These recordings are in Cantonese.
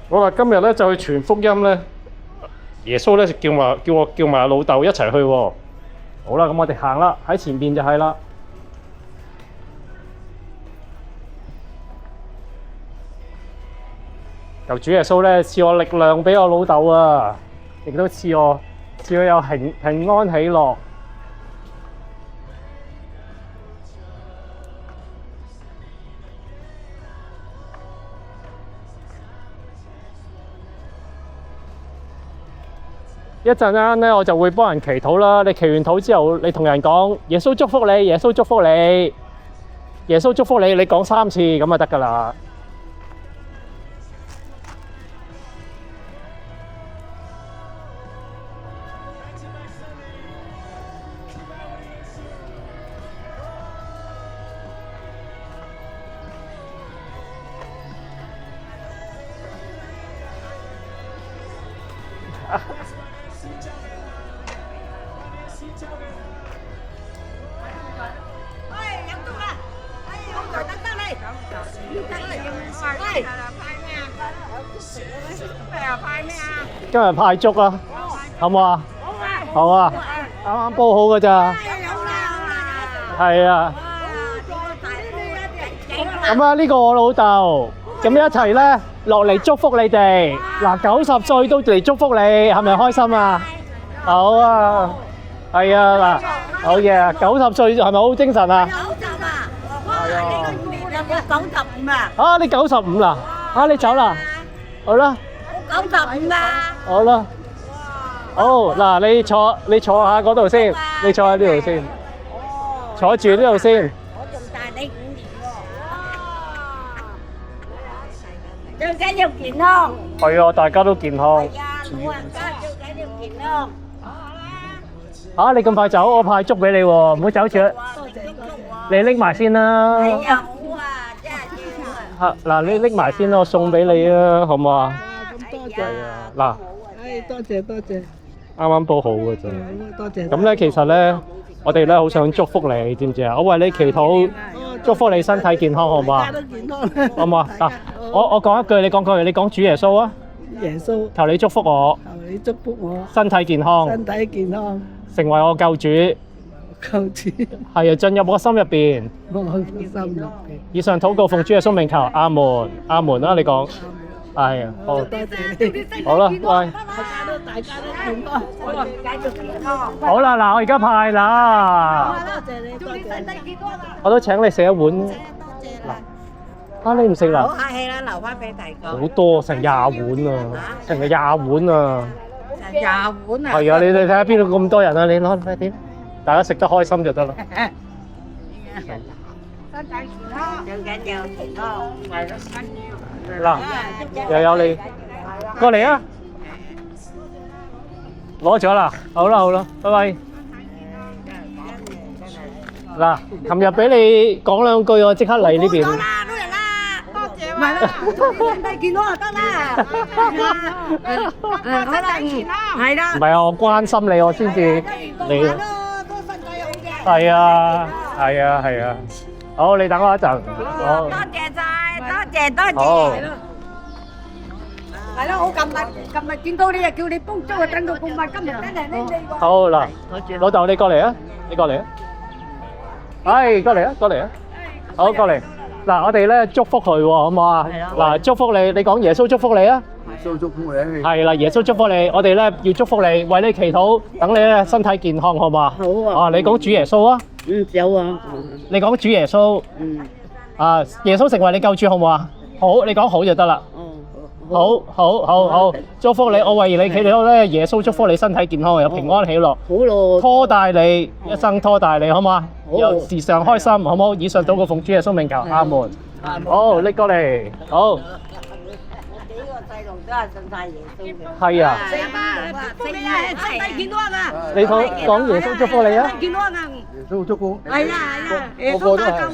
好啦，今日咧就去傳福音咧。耶穌咧就叫埋老豆一齊去喎。好啦，咁我哋行啦，喺前邊就係啦。求主耶穌咧賜我力量俾我老豆啊，亦都賜我有平安喜樂。一陣間咧，我就會幫人祈禱啦。你祈完禱之後，你同人講耶穌祝福你，耶穌祝福你，耶穌祝福你，你講3次咁就得㗎啦。今日派粥啊，好唔好啊？好啊，啱啱煲好㗎咋。係啊。咁啊，呢個我老豆，咁一齊咧落嚟祝福你哋。嗱，90歲都嚟祝福你，係咪開心啊？好啊，係啊，嗱，好嘢，90歲係咪好精神啊？95啊！啊，你95啦？啊，你走啦？好啦。95啊！好啦。好，嗱，你坐下嗰度先，你坐喺呢度先，坐住呢度先。我仲大你5年喎。最緊要健康。係啊，大家都健康。係啊，老人家最緊要健康。啊，你咁快走，我派粥俾你喎，唔好走住。你拎埋先啦。係啊，好啊，真係要啊。嗱，你拎埋先啦，我送俾你啊，好唔好啊？咁多謝，係啊，嗱，多謝多謝，啱啱煲好嘅啫。多謝。咁咧，其實咧，我哋咧好想祝福你，知唔知啊？我為你祈禱，祝福你身體健康，好唔好啊？大家都健康。好唔好啊？嗱，我講一句，你講句，你講主耶穌啊！耶穌，求你祝福我，求你祝福我身體健康，身體健康，成為我救主。求主係啊，進入我心入邊。我心入邊。以上禱告奉主耶穌名求，阿門，阿門啦！你講，係啊，好，多謝你。好啦，喂，大家都健康。繼續健康。好啦，嗱，我而家派啦，多謝你，多謝。我都請你食一碗。嗱，啊，你唔食啦？好客氣啦，留翻俾第個。好多，成20碗啊，成20碗啊。20碗啊！係啊，你哋睇下邊度咁多人啊？你攞快啲，大家食得開心就得啦。身體健康，最緊要健康，係咯，嗱，又有你過嚟啊！攞咗啦，好啦好啦，拜拜。嗱，琴日俾你講2句，我即刻嚟呢邊。多啦，多謝啦，多謝。唔係啦，身體健康就得啦。好啦，係啦。唔係啊，我關心你，我先至嚟。多身體好嘅。係啊，係啊，係啊。好，你等我一陣。好。多謝晒，多謝多謝。好。係咯，我琴日見到你啊，叫你煲粥啊，等到咁晚，今日真係拎你喎。好嗱，老豆你過嚟啊，你過嚟啊。係，過嚟啊，過嚟啊。好，過嚟。嗱，我哋咧祝福佢喎，好唔好啊？嗱，祝福你，你講耶穌祝福你啊。耶穌祝福你。係啦，耶穌祝福你，我哋咧要祝福你，為你祈禱，等你咧身體健康，好唔好啊？好啊。啊，你講主耶穌啊。有啊。你講主耶穌。啊，耶穌成為你救主，好唔好啊？好，你講好就得啦。好好好好，祝福你，我為你祈禱咧，耶穌祝福你身體健康，有平安喜樂，好咯。拖大你一生，拖大你，好嘛？又時常開心，好唔好？以上禱告奉主耶穌名求，阿門。好，拎過嚟，好。我幾個細路都係信晒耶穌嘅。係啊。身體健康啊！你講耶穌祝福你啊！健康啊！耶穌祝福。係啊係啊，耶穌打救啊！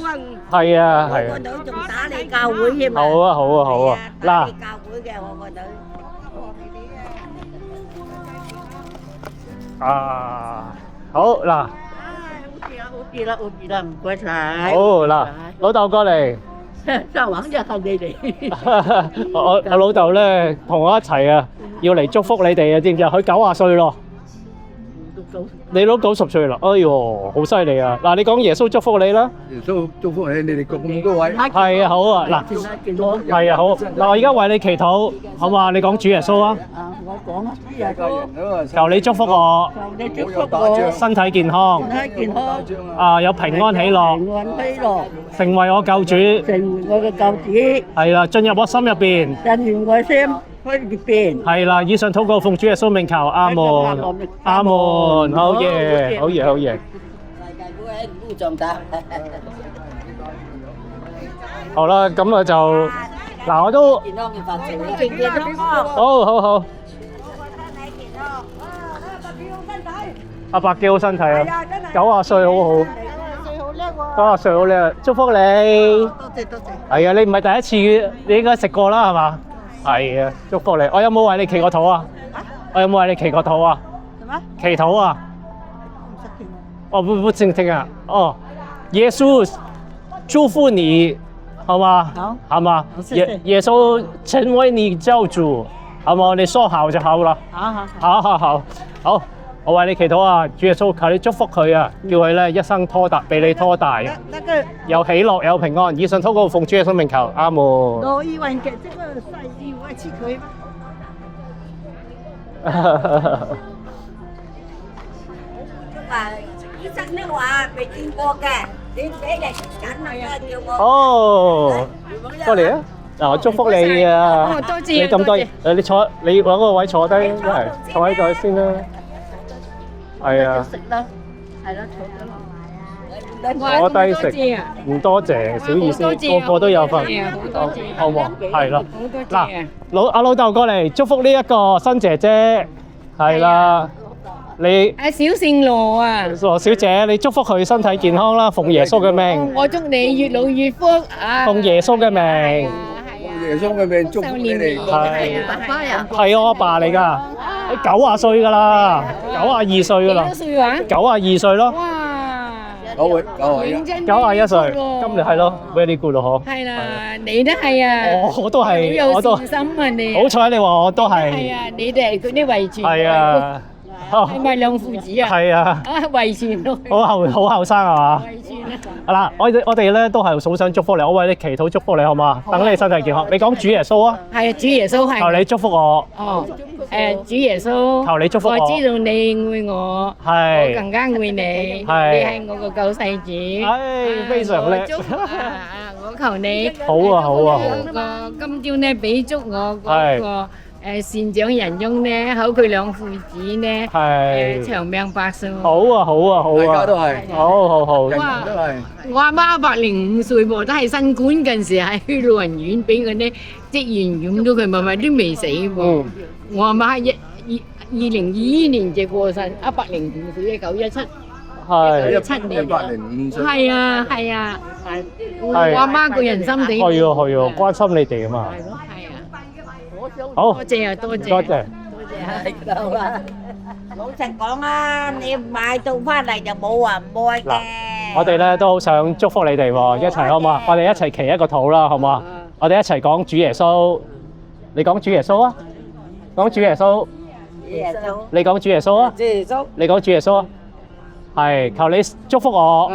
係啊係啊。我個女仲打你教會添啊！好啊好啊好啊！嗱。打你教會嘅我個女。啊，好嗱。好啲啦，唔該晒。好嗱，老豆過嚟。sao vẫn cho thằng đi đi. 我老豆咧同我一齊啊，要嚟祝福你哋啊，知唔知啊？佢90歲咯。你都90歲啦，哎呦，好犀利啊！嗱，你講耶穌祝福你啦。耶穌祝福你，你哋咁多位。係啊，好啊，嗱，係啊，好。嗱，我而家為你祈禱，好嘛？你講主耶穌啊，我講啊，主耶穌，求你祝福我，求你祝福我身體健康，身體健康，啊，有平安喜樂，平安喜樂，成為我救主。成為我嘅救主，係啦，進入我心入邊。進入我心裏邊。係啦，以上禱告奉主耶穌名求，阿門，阿門，好嘢，好嘢，好嘢。好啦，咁啊就嗱，我都健康嘅發展，健康。好好好。阿伯幾好身體啊，90歲好好。90歲好叻，祝福你。多謝多謝。係啊，你唔係第一次，你應該食過啦，係嘛？係啊，祝福你。我有冇為你祈過禱啊？我有冇為你祈過禱啊？什麼？祈禱啊？哦，不聽聽啊。哦，耶穌祝福你，好嗎？好，好嗎？謝謝耶穌成為你救主，好冇？你說好就好啦。好，我為你祈禱啊！主耶穌求你祝福佢啊，叫佢咧一生被你拖大，有喜樂有平安。以上禱告奉主耶穌名求，阿門。羅伊雲嘅這個細字我切佢。醫生都話未見過嘅，你俾嚟緊啊叫我。哦，過嚟啊！嗱，我祝福你啊！哦，多謝你咁多嘢，你揾個位坐低，一係坐喺度先啦。係啊，食啦，係啦，坐低食，唔多謝，小意思，個個都有份，好唔好？係咯，嗱，阿老豆過嚟祝福呢一個新姐姐，係啦，你阿小善羅啊，羅小姐，你祝福佢身體健康啦，奉耶穌嘅命，我祝你越老越福啊！奉耶穌嘅命，耶穌嘅命祝福你哋。係我阿爸嚟㗎。90歲噶啦，92歲噶啦幾多歲話，92歲咯。哇！91歲，今年係咯 ，very good 咯，嗬。係啦，你都係啊。我都係，我都。好有善心啊你。好彩你話我都係。係啊，你哋係佢啲遺傳。係啊。係咪兩父子啊？係啊。啊，遺傳咯。好後生係嘛？遺傳啊。嗱，我哋咧都係好想祝福你，我為你祈禱祝福你好嘛？等你身體健康。你講主耶穌啊？係啊，主耶穌係。求你祝福我。哦。主耶穌，求你祝福我。我知道你愛我，係。我更加愛你。係。你係我個救世主。係，非常叻。我求你。好啊，好啊，好。今朝呢，俾足我嗰個善長仁翁呢，好佢兩父子呢，長命百歲。好啊，好啊，好啊。大家都係。好。人人都係。我阿媽105歲喎，都係新冠嗰陣時係去老人院俾嗰啲職員染到佢，咪都未死喎。我阿媽2022年就過身，105歲1917。係17年。105歲。係啊。我阿媽個人心地。係啊，關心你哋啊嘛。係咯，係啊。好。多謝啊，多謝。多謝。老實講啊，你買到翻嚟就冇話唔愛嘅。我哋咧都好想祝福你哋喎，一齊好嘛？我哋一齊祈一個禱啦，好嘛？我哋一齊講主耶穌，你講主耶穌啊？講主耶穌。耶穌。你講主耶穌啊？主耶穌。你講主耶穌啊？係，求你祝福我。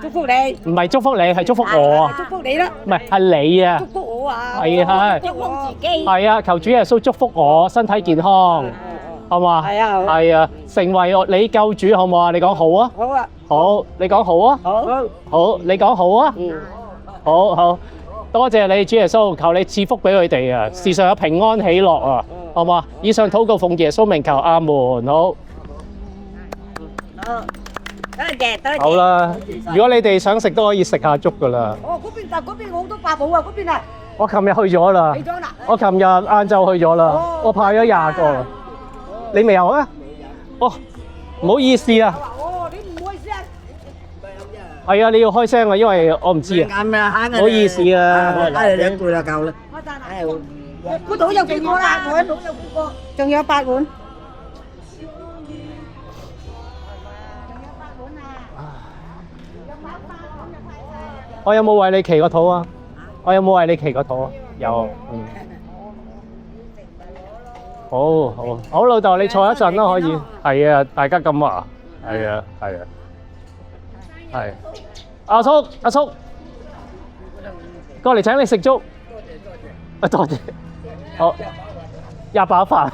祝福你。唔係祝福你，係祝福我啊！祝福你啦。唔係，係你啊！祝福我啊！係啊，祝福自己。係啊，求主耶穌祝福我身體健康，好嘛？係啊，係啊，成為我你救主，好唔好啊？你講好啊！好啊！好，你講好啊！好，你講好啊！好，多謝你主耶穌，求你賜福俾佢哋啊！時常有平安喜樂啊，好嘛？以上禱告奉耶穌名求，阿門。好。多謝。好啦，如果你哋想食都可以食下粥噶啦。哦，嗰邊好多八寶啊，嗰邊啊。我琴日去咗啦。去咗啦。我琴日晏晝去咗啦，我派咗20個啦。你未有啊？哦，唔好意思啊。哦，你唔開聲。係啊，你要開聲啊，因為我唔知啊。唔好意思啊。2杯啦，夠啦。嗰度有幾個啦？我喺度有幾個，仲有8碗。我有冇為你祈過禱啊？我有冇為你祈個禱啊？有，好好好，老豆你坐一陣啦，可以。係啊，大家咁話。係啊，係啊，係。阿叔，過嚟請你食粥。啊，多謝。好，入飽飯，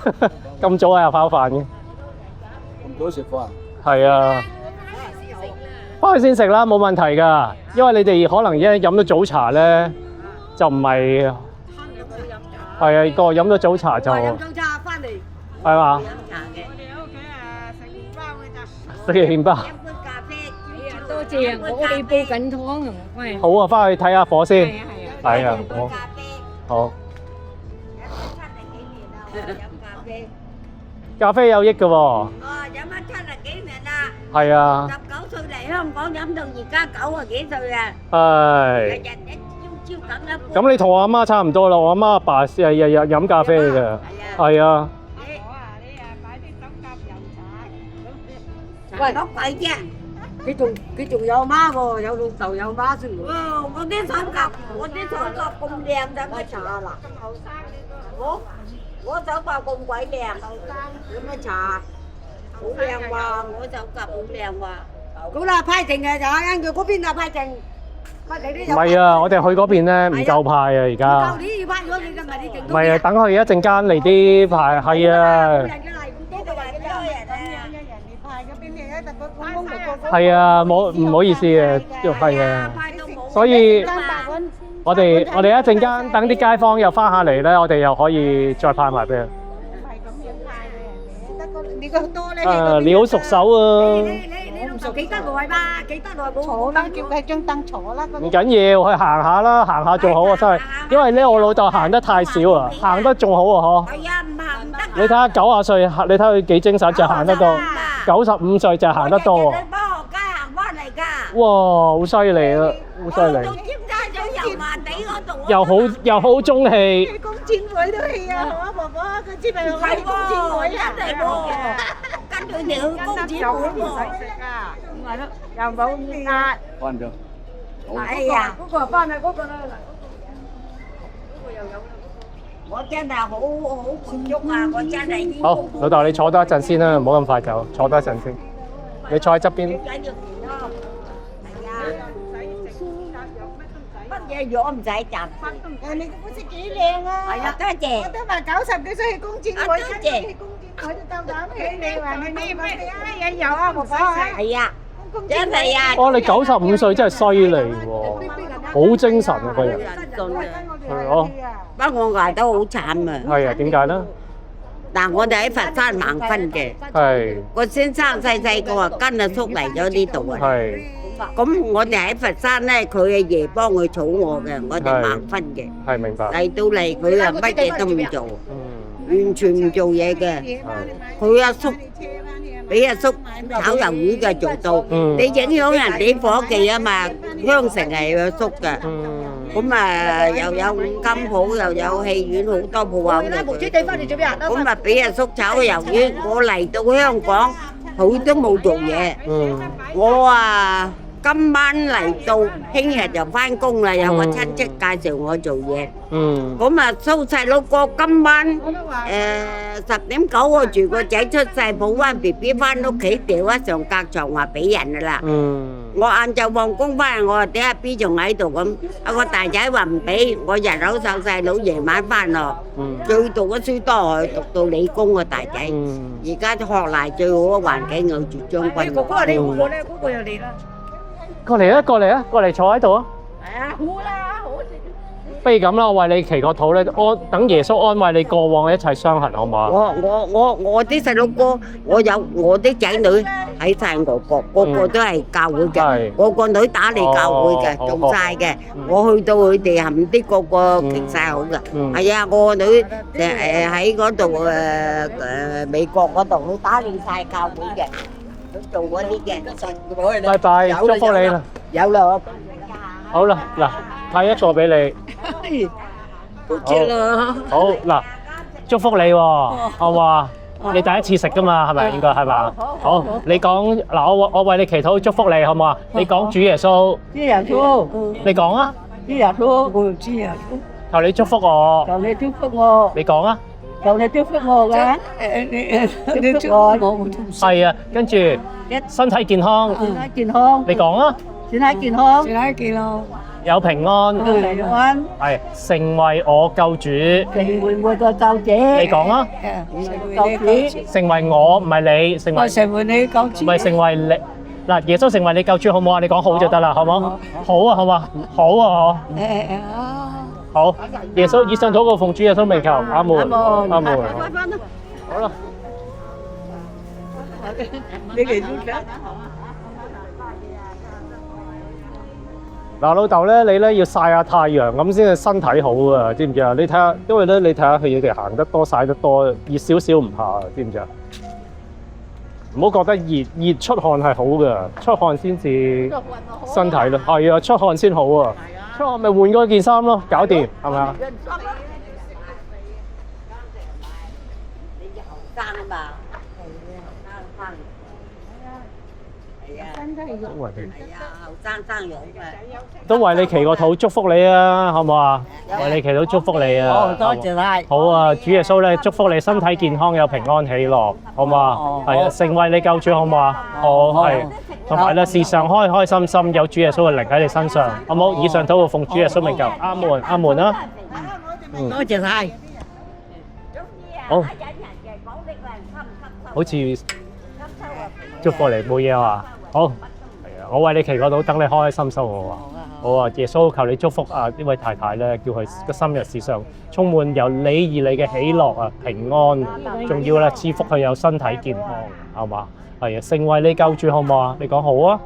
咁早啊入飽飯嘅。咁早食飯？係啊。翻去先食啦，冇問題㗎。因為你哋可能一飲咗早茶咧，就唔係。係啊，個飲咗早茶就。飲早茶翻嚟。係嘛？食麵包。多謝，我哋煲緊湯啊，喂。好啊，翻去睇下火先。係啊，好。咖啡有益㗎喎。哦，飲咗70幾年啦。係啊。19歲嚟香港飲到而家90幾歲啊。係。日日一朝咁一杯。咁你同我阿媽差唔多啦，我阿媽阿爸日日飲咖啡嘅。係啊。喂，乜鬼啫？佢仲有媽喎，有老豆有媽先喎。我啲手甲咁靚，使乜搽啦？我手甲咁鬼靚，使乜搽？好靚喎，我手甲好靚喎。好啦，派剩嘅就喺佢嗰邊啊，派剩。唔係啊，我哋去嗰邊咧唔夠派啊，而家。舊年要派咗你㗎，咪你剩。唔係啊，等佢一陣間嚟啲派，係啊。係啊，唔好意思啊，係啊，所以我哋一陣間等啲街坊又翻下嚟咧，我哋又可以再派埋俾佢。你好熟手啊！你唔熟幾得耐嘛？幾得耐冇坐啦，叫佢張凳坐啦。唔緊要，去行下啦，行下仲好啊，真係。因為咧，我老豆行得太少啊，行得仲好啊，嗬。係啊，唔行唔得。你睇下90歲，你睇佢幾精神，就行得多。95歲就行得多啊！幫學街行翻嚟㗎。哇，好犀利啊，好犀利！到尖沙咀油麻地嗰度。又好中氣。工展會都去啊，係嘛，婆婆？佢知咪去工展會啊？係喎，跟佢哋去工展會喎。係咯，又冇壓。翻咗。哎呀，嗰個翻啦，嗰個啦。嗰個又有啦。我真係好滿足啊！我真係。好，老豆你坐多一陣先啦，唔好咁快走，坐多一陣先。你坐喺側邊。乜嘢藥唔使賺？你個款式幾靚啊！係啊，多謝。我都話90幾歲去工展會，多謝。去工展會都鬥膽起你話你咩嘢有啊，婆婆啊？係啊，真係啊。哇！你95歲真係犀利喎，好精神啊個人。係咯。不過我捱得好慘啊！係啊，點解咧？嗱，我哋喺佛山盲分嘅，係。個先生細個啊跟阿叔嚟咗呢度啊。係。咁我哋喺佛山咧，佢阿爺幫佢儲我嘅，我哋盲分嘅。係明白。嚟到嚟佢啊乜嘢都唔做，完全唔做嘢嘅。佢阿叔俾阿叔炒魷魚嘅做到，你影響人哋伙計啊嘛，香城係阿叔嘅。咁啊又有五金鋪，又有戲院，好多鋪口嘅。咁啊俾阿叔炒魷魚，我嚟到香港，佢都冇做嘢。我啊今晚嚟到，聽日就翻工啦。有個親戚介紹我做嘢。咁啊蘇細佬哥今晚10點9我住個仔出世，抱翻 BB 翻屋企，掉喺上格床話俾人噶啦。我晏晝放工翻嚟，我話點阿 B 仲喺度咁，啊個大仔話唔俾，我日頭湊細佬，夜晚翻學。最讀嘅書多，佢讀到理工嘅大仔。而家學嚟最好嘅環境，有住將軍。哥哥你我咧，嗰個又嚟啦。過嚟啊！過嚟啊！過嚟坐喺度啊！係啊，好啦，好。不如咁啦，我為你祈個禱咧，等耶穌安慰你過往嘅一切傷痕，好唔好啊？我啲細佬哥，我有我啲仔女喺晒外國，個個都係教會嘅，我個女打理教會嘅，做晒嘅。我去到佢哋冚啲個個傾晒好嘅。係啊，我個女喺嗰度美國嗰度，佢打理晒教會嘅，佢做嗰啲嘅。拜拜，祝福你啦！有啦。好啦，嗱，派一個俾你。好嗱，祝福你喎，好嘛？你第一次食噶嘛，係咪？應該係嘛？好，你講嗱，我為你祈禱祝福你，好唔好啊？你講主耶穌。主耶穌。你講啊。日咯，我知啊。求你祝福我。求你祝福我，你講啊。求你祝福我嘅。你祝福我，係啊，跟住身體健康。身體健康。你講啊。身體健康。身體健康。有平安。平安。係成為我救主。成為我個救主。你講啊。救主。成為我，唔係你，成為。我成為你救主。唔係成為你。嗱，耶穌成為你救主好唔好啊？你講好就得啦，好唔好？好啊，好嘛？好啊，好。好，耶穌以上禱告奉主耶穌名求，阿門，阿門。好啦。你嚟都得。嗱，老豆咧，你咧要曬下太陽，咁先係身體好啊，知唔知啊？你睇下，因為咧，你睇下佢哋行得多、曬得多，熱少少唔怕，知唔知啊？唔好覺得熱出汗係好嘅，出汗先至身體咯。係啊，出汗先好啊。出汗咪換嗰件衫咯，搞掂係咪啊？你後生啊嘛，係啊，後生生養嘅。都為你祈個禱，祝福你啊，好唔好啊？為你祈禱祝福你啊！好，多謝晒。好啊，主耶穌咧祝福你身體健康，有平安喜樂，好唔好啊？係啊，成為你救主，好唔好啊？好係，同埋咧時常開開心心，有主耶穌嘅靈喺你身上，好唔好？以上禱告奉主耶穌名求，阿門，阿門啦。多謝晒。好，好似祝福你冇嘢啊？好，係啊，我為你祈個禱，等你開開心心好啊！好啊，耶穌求你祝福啊呢位太太咧，叫佢個心日時常充滿由你而嚟嘅喜樂啊平安，仲要咧賜福佢有身體健康，係嘛？係啊，成為你救主好唔好啊？你講好啊？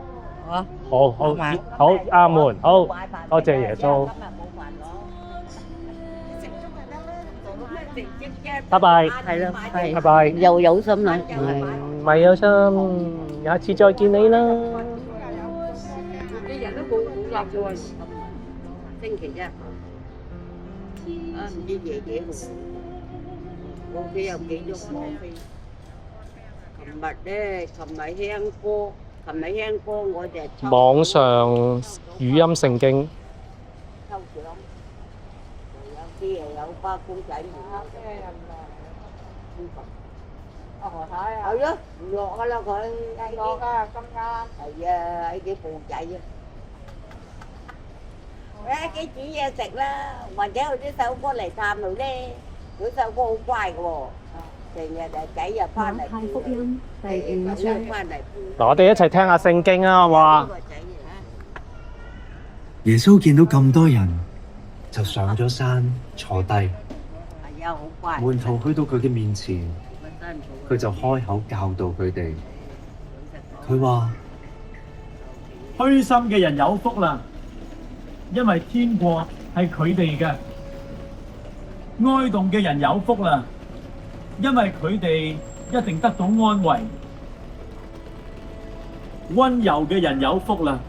好，好，好，阿門，好，多謝耶穌。拜拜。係咯，係。拜拜。又有心啦，唔係有心，下次再見你啦。星期一，唔知夜幾號，我屋企有幾多貨飛。琴日聽歌，我就抽網上語音聖經。抽獎，有啲又有花公仔麵。係咯，唔落噶啦佢。唔落啊，咁啱。係啊，喺啲鋪仔啊。幾煮嘢食啦，或者佢啲細佬哥嚟探佢咧，佢細佬哥好乖嘅喎，成日就仔又翻嚟，福音第5章翻嚟。嗱，我哋一齊聽下聖經啊，好唔好啊？耶穌見到咁多人，就上咗山坐低。係啊，好乖。門徒去到佢嘅面前，佢就開口教導佢哋。佢話：虛心嘅人有福啦，因為天國係佢哋嘅；哀慟嘅人有福啦，因為佢哋一定得到安慰；溫柔嘅人有福啦，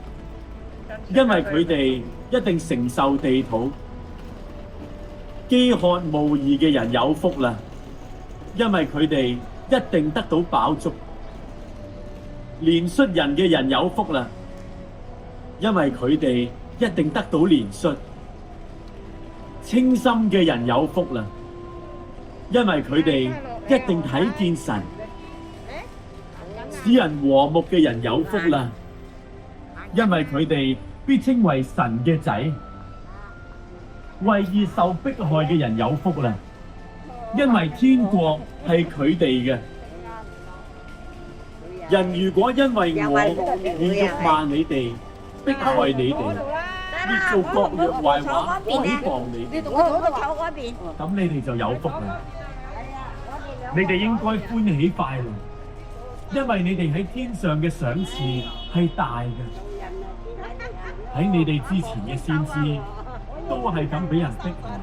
因為佢哋一定承受地土；飢渴慕義嘅人有福啦，因為佢哋一定得到飽足；憐恤人嘅人有福啦，因為佢哋一定得到憐恤；清心嘅人有福啦，因為佢哋一定睇見神；使人和睦嘅人有福啦，因為佢哋必稱為神嘅仔；為義受迫害嘅人有福啦，因為天國係佢哋嘅。人如果因為我而辱罵你哋，迫害你哋，要做各樣壞話，誹謗你哋，咁你哋就有福啦。你哋應該歡喜快樂，因為你哋喺天上嘅賞賜係大嘅。喺你哋之前嘅先知都係咁俾人迫害。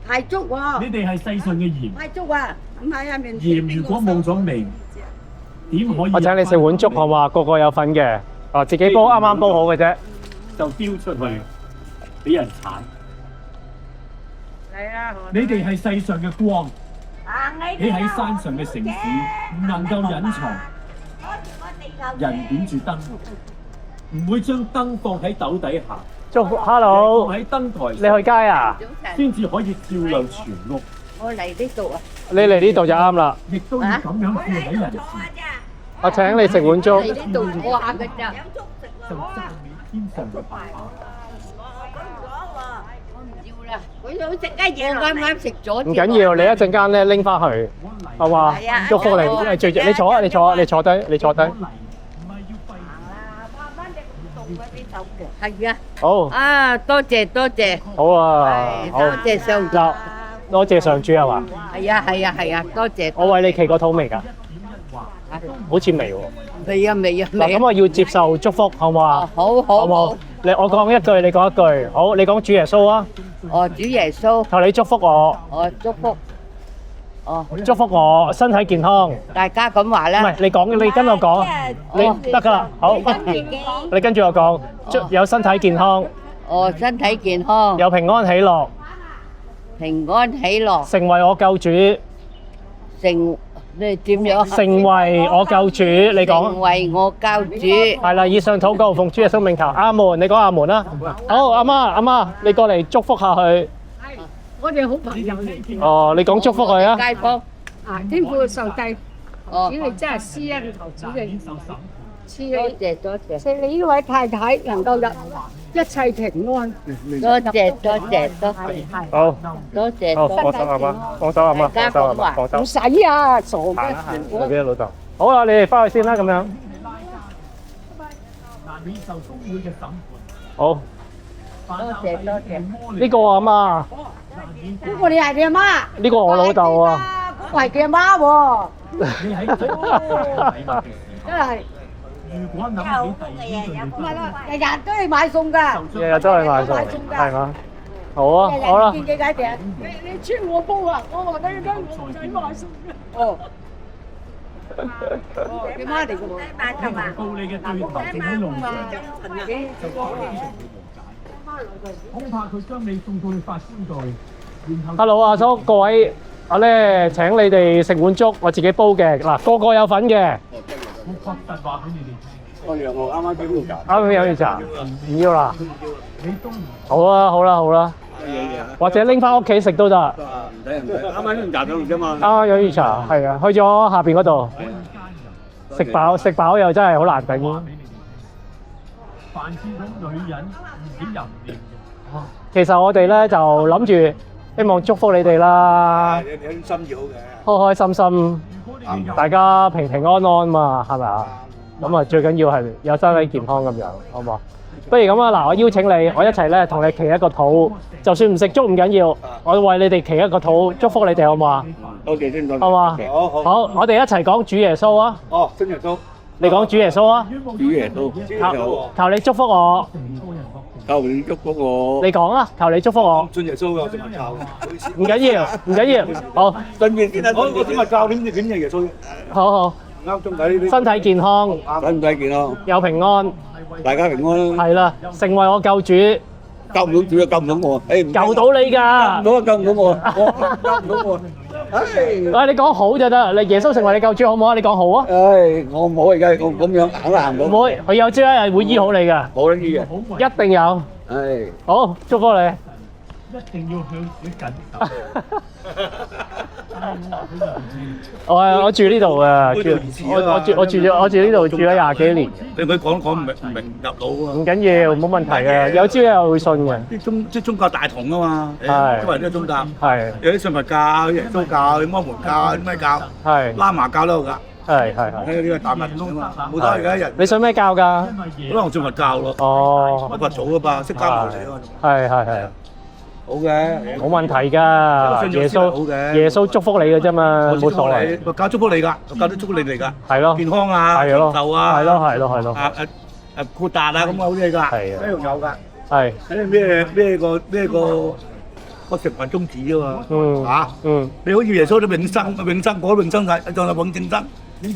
太足喎！你哋係世上嘅鹽。太足啊！唔係啊，鹽如果冇咗味，點可以？我請你食碗粥好嘛？個個有份嘅，自己煲啱啱煲好嘅啫，就丟出去俾人踩。你哋係世上嘅光，起喺山上嘅城市唔能夠隱藏。人點住燈，唔會將燈放喺斗底下，祝福放 Hello，喺燈台你去街啊？先至可以照亮全屋，我嚟呢度啊，你嚟呢度就啱啦。亦都要咁樣顧喺人前，我請你食碗粥。嚟呢度坐下嘅咋。就讚美天上嘅爸爸。佢想食嘅嘢啱啱食咗。唔緊要，你一陣間咧拎翻去，好嘛？祝福你，你坐啊，你坐啊，你坐低，你坐低。係啊，好，啊多謝多謝，好啊，好。多謝上主，嗱，多謝上主係嘛？係啊係啊係啊，多謝。我為你祈個禱未㗎？好似未喎。未啊未啊嗱，未啊，咁我要接受祝福，好唔好啊？好好唔好好好？，我講一句，你講一句。好，你講主耶穌啊，哦主耶穌，求你祝福我，我祝福，哦祝福我身體健康。唔大家咁話啦，係，你講，你跟我講，你得㗎啦。好，你跟住我講，有身體健康，哦身體健康，有平安喜樂，平安喜樂，成為我救主，成你點樣？成為我救主。你成講為我救主，係啦。以上禱告奉主耶穌名求，阿門。你講阿門啦。好，阿媽，你過嚟祝福下佢。我哋好朋友嚟嘅。哦，你講祝福佢啊。街坊，啊，天父上帝，哦主你真係施恩求主你賜多你，謝多謝，賜你呢位太太能夠一切平安。多謝多謝多謝，好，多謝好，多放手阿媽，放手阿媽，放手阿媽，放手唔。使啊，傻嘅。我俾老豆。好啦，你哋翻去先啦，咁樣。難免受公會嘅審判。好，多謝多謝，呢個我阿媽，呢個你係你阿媽，呢個我老豆啊。我係佢阿媽喎，你喺度禮物嘅時真係。候，如果諗起第二句唔係啦，日日都係買餸㗎。日日都係買餸，係嘛？好啊，好啦。見幾解訂？你穿我煲啊！我話你跟我唔使買餸嘅。哦。佢媽嚟嘅喎。告你嘅對頭正喺路上，就講呢場會無解。恐怕佢將你送到去法官度，然後 Hello，阿叔，各位，我咧請你哋食碗粥，我自己煲嘅。嗱，個個有份嘅。我確實話俾你哋聽，我羊我啱啱俾佢揀，啱唔啱飲完茶？唔要啦。你都唔好啊，好啦，好啦。或者拎翻屋企食都得。啱唔使唔使，啱啱都揀咗啫嘛。啱飲完茶，係啊，去咗下邊嗰度食飽又真係好難頂。話俾你哋聽，凡見到女人唔俾淫念嘅，其實我哋咧就諗住希望祝福你哋啦，有啲心意好嘅。開開心心，如果你哋有大家平平安安嘛，係咪啊？咁啊，最緊要係有身體健康咁樣，好唔好？不如咁啊，嗱，我邀請你，我一齊咧同你祈一個禱，就算唔食粥唔緊要，我為你哋祈一個禱，祝福你哋好唔好啊？多謝先，多謝。好嘛？好好。好，我哋一齊講主耶穌啊！哦，新耶穌，你講主耶穌啊！主耶穌，求你祝福我，求你祝福我。你講啊！求你祝福我，信耶穌嘅，我今日教。唔緊要，唔緊要，好，信耶先啦。我今日教點嘅耶穌，好好，啱中睇呢啲。身體健康，身體健康，有平安，大家平安啦。係啦，成為我救主，救唔到主啊，救唔到我。誒，救到你㗎。到啊，救唔到我，救唔到我。喂，你講好就得，你耶穌成為你救主好唔好啊？你講好啊！唉，我唔好而家，我咁樣行都行唔到。唔會，佢有朝一日會醫好你㗎，冇得醫嘅。一定有。唉，好，祝福你。一定要向主緊守。我住呢度嘅，我住呢度住咗廿幾年，你佢講唔明入腦啊。唔緊要，冇問題嘅，有朝一日會信嘅。即宗教大同啊嘛，係都係呢個宗教。係有啲信佛教、耶穌教、摩門教、咩教、係喇嘛教都有㗎。係。呢個大民族啊嘛，冇得而家人。你信咩教㗎？可能信佛教咯。哦，佛祖啊嘛，釋迦牟尼啊嘛。係，好嘅，冇問題㗎。耶穌祝福你嘅啫嘛，冇所謂。佛教祝福你㗎，佛教都祝福你哋㗎。係咯，健康啊，係咯，長壽啊，係咯。豁達啊，咁啊好嘢㗎。係啊，一樣有㗎。係。睇咩個成分宗旨啊嘛。嚇。你好似耶穌啲永生嗰永生曬，仲有永正生，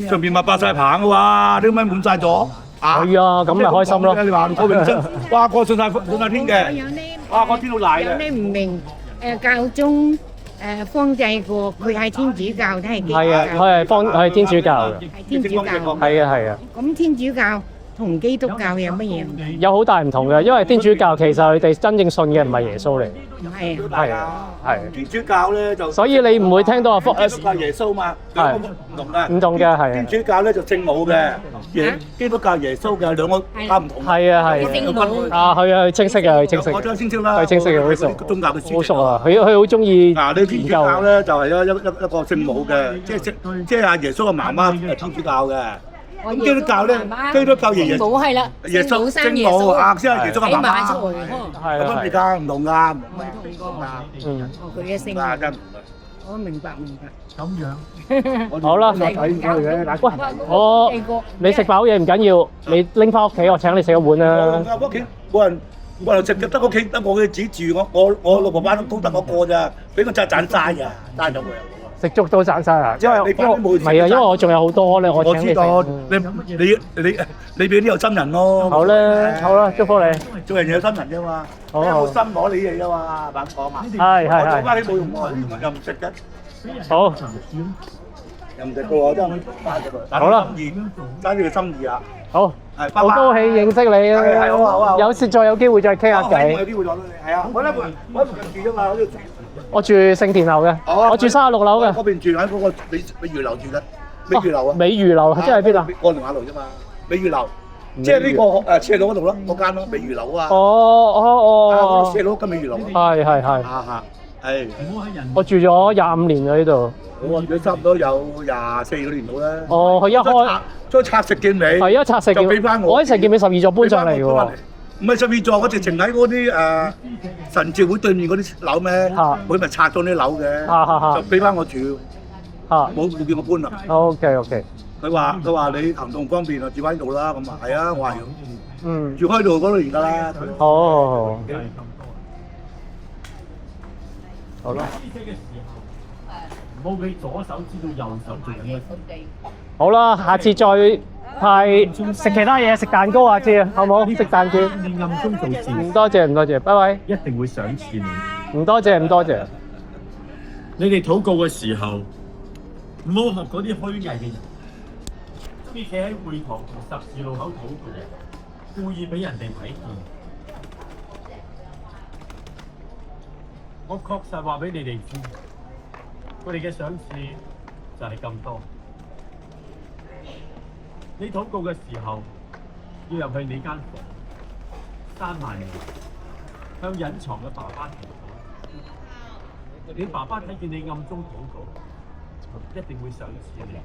上邊咪擺曬棚嘅喎，點解滿曬咗？係啊，咁咪開心咯。你話個永生，哇個信曬天嘅，有呢哇個天好大有嘅。呢唔明教宗方濟各佢係天主教都係基督教。係啊，佢係天主教嘅。係天主教。係啊。咁天主教同基督教有乜嘢唔同？有好大唔同嘅，因為天主教其實佢哋真正信嘅唔係耶穌嚟，係係啊，係。天主教咧就，所以你唔會聽到話基督教耶穌嘛，兩個唔同嘅。唔同嘅係天主教咧就聖母嘅，基督教耶穌嘅兩個啱唔同。係啊係啊，佢啊佢清晰嘅，佢清晰。我真係清晰啦，佢清晰嘅好熟，宗教嘅書籍好熟啊！佢好中意嗱，你天主教咧就係一個聖母嘅，即係阿耶穌嘅媽媽係天主教嘅。咁基督教咧，基督教耶冇係啦，耶穌聖母啊，先係耶穌嘅媽媽。係咁而家唔同㗎，唔同㗎。嗯，佢嘅聖啊真係唔同。我明白。咁樣，好啦，你食飽嘢唔緊要，你拎翻屋企，我請你食一碗啦。屋企冇人食嘅，得屋企得我嘅自己住，我老婆班都得我個咋，俾我賺齋啊，齋咗佢。食粥都賺晒啊！因為你冇唔係啊，因為我仲有好多咧，我請你食。知道，你俾啲有心人咯。好啦，好啦，祝福你。做人有心人啫嘛，好有心攞你嘢啫嘛，板講嘛。係我做翻啲冇用喎，又唔食嘅。好，又唔食嘅喎，真係。好啦，揸住個心意啊！好，好高興認識你啊！有時再有機會再傾下偈。有機會再係啊！我喺附近住啫嘛，我住聖田樓嘅，我住36樓嘅。嗰邊住喺嗰個美漁樓住嘅，美漁樓啊！美漁樓即係邊啊？過條馬路啫嘛，美漁樓，即係呢個斜路嗰度咯，嗰間咯，美漁樓啊！哦，斜路跟美漁樓。係。係。我住咗25年喺呢度。我住咗差唔多有24個年度啦。哦，佢一開將拆食健美，係一拆食健美，我喺食健美12座搬上嚟嘅喎。唔係12座，我直情喺嗰啲神召會對面嗰啲樓咩？佢咪拆咗啲樓嘅，就俾翻我住。冇叫我搬啦。OK。佢話你行動方便啊，住翻呢度啦。咁啊係啊，我話住開度嗰度而家啦。好啦。唔好俾左手知道右手做緊乜。好啦，下次再派食其他嘢，食蛋糕下次，好冇？食蛋糕。你暗中做事。唔多謝，拜拜。一定會賞賜你。唔多謝。你哋禱告嘅時候，唔好學嗰啲虛偽嘅人，中意企喺會堂同十字路口禱告，故意俾人哋睇見。我確實話俾你哋知。佢哋嘅賞賜就係咁多。你禱告嘅時候，要入去你間房，閂埋門，向隱藏嘅爸爸祈禱。你爸爸睇見你暗中禱告，一定會賞賜你。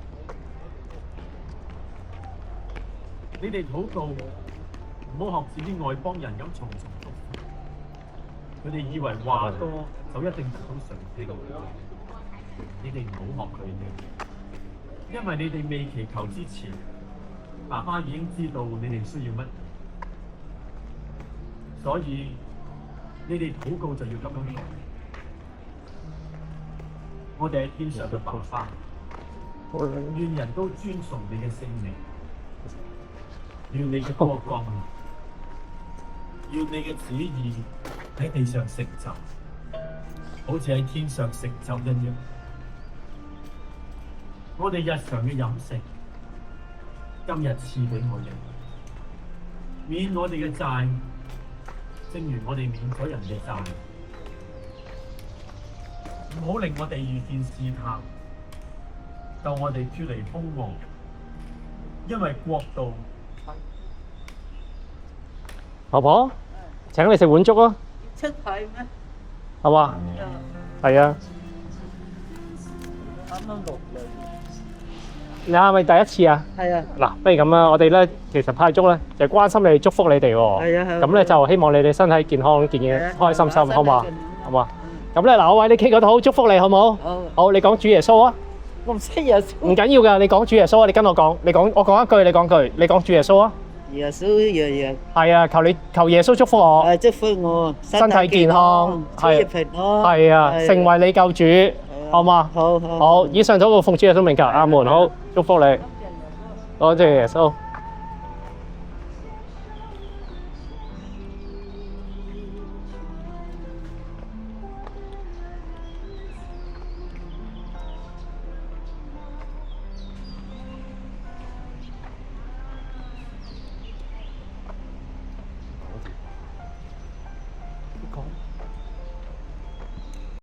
你哋禱告，唔好學似啲外邦人咁重複。佢哋以為話多就一定得到賞賜。你哋唔好學佢哋，因為你哋未祈求之前，爸爸已經知道你哋需要乜，所以你哋禱告就要咁樣做。我哋喺天上嘅爸爸，願人都尊崇你嘅聖名，願你嘅國降臨，願你嘅旨意喺地上成就，好似喺天上成就一樣。我哋日常嘅飲食，今日賜俾我哋，免我哋嘅債，正如我哋免咗人嘅債。唔好令我哋遇見試探，救我哋脫離兇惡，因為國度。婆婆，請你食碗粥啊！出去咩？係嘛？係啊。啱啱落嚟。你係咪第一次啊？係啊。嗱，不如咁啦，我哋咧其實派粥咧就係關心你哋，祝福你哋喎。係啊。咁咧就希望你哋身體健康，件嘢開心心，好嘛？好嘛？咁咧嗱，我為你祈個禱，祝福你好冇？好。好，你講主耶穌啊！我唔識耶穌。唔緊要㗎，你講主耶穌啊！你跟我講，我講一句，你講句，你講主耶穌啊！耶穌樣樣。係啊，求耶穌祝福我。祝福我身體健康，係平安。係啊，成為你救主，好嘛？好。好，以上禱告奉主耶穌名求，阿門。好，祝福你，多謝耶穌。